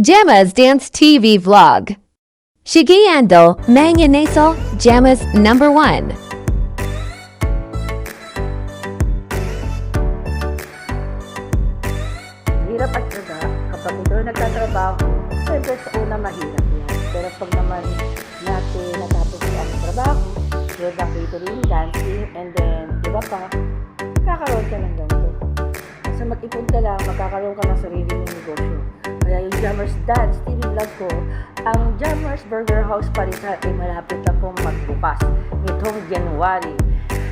Gemma's Dance TV Vlog. Shigeando Manganeso Gemma's number 1. Hirap at syaga kapag ito nagtatrabaho, siyempre sa una mahirap yan. Pero pag naman natin natapos ang trabaho, with the catering, dancing, and then iba pa, kakaroon ka ng ganito. So mag-ipon ka lang, magkakaroon ka ng sarili mong negosyo. Kaya yung Jammers Dance TV Vlog ko, ang Jammers Burger House Parisan ay malapit na pong magbukas nitong January.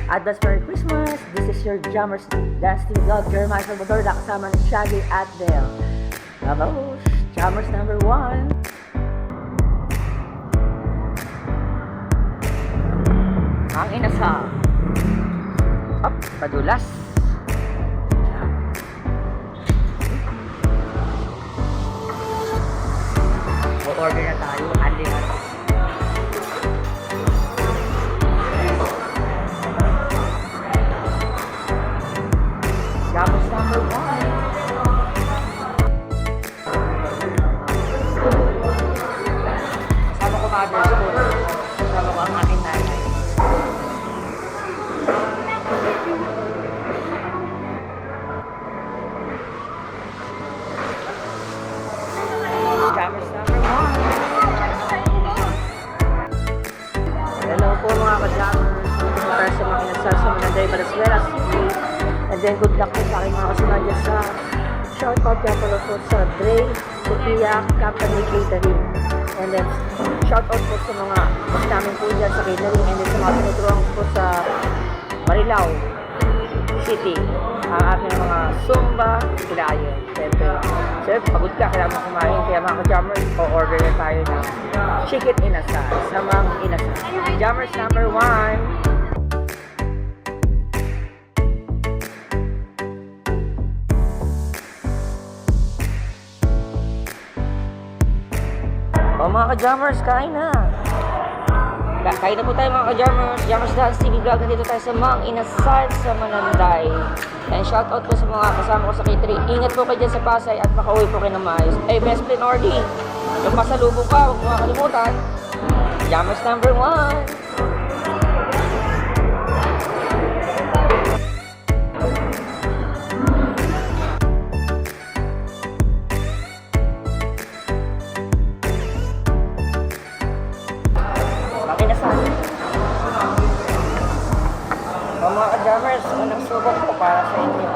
Advance Merry Christmas! This is your Jammers Dance TV Vlog, Jeremiah Salvador, kasama ni Shaggy at Del. Vamos! Jammers number 1! Ang inasal. Up, padulas. O-order na tayo, andi na. Jammers number 1. Kasama ko mother's ko. Kasama ko ang aking nanay. Jammers number 1. Hello po mga ka-jammers. Para sa mga inasal sa Mananday, Valenzuela City. And then good luck po sa aking mga kasunod dyan sa shoutout kaya pala po sa Dre, Sophia, Company Catering. And then shoutout po sa mga boss namin po dyan sa catering. And then sa mga tinuturuan po sa Marilao City. Ang aking mga Zumba, Kilayan. Siyempre, pagod ka, kailangan mo kumain. Kaya mga ka-jammers, o-order na tayo ng chicken inasal, samang inasal. Jammers number 1. O mga ka-jammers, kain na! Kain na po tayo mga ka-jammers. Jammers Dance TV Vlog. Nandito tayo sa Mang Inasal sa Mananday. And shoutout po sa mga kasama ko sa catering. Ingat po kayo dyan sa Pasay at makauwi po kayo ng maayos. Hey, best friend Ordy, yung pasalubong ka, huwag mo makalimutan. Jammers number 1. O mga ka-jammers, unang subok ko para sa inyo.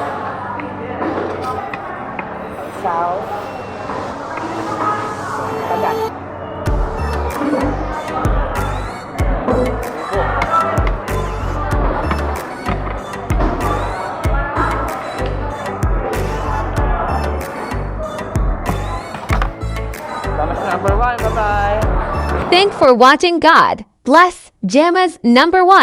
Isaw. Kagat. Jammers number 1, bye-bye. Thanks for watching. God bless Gemma's number 1.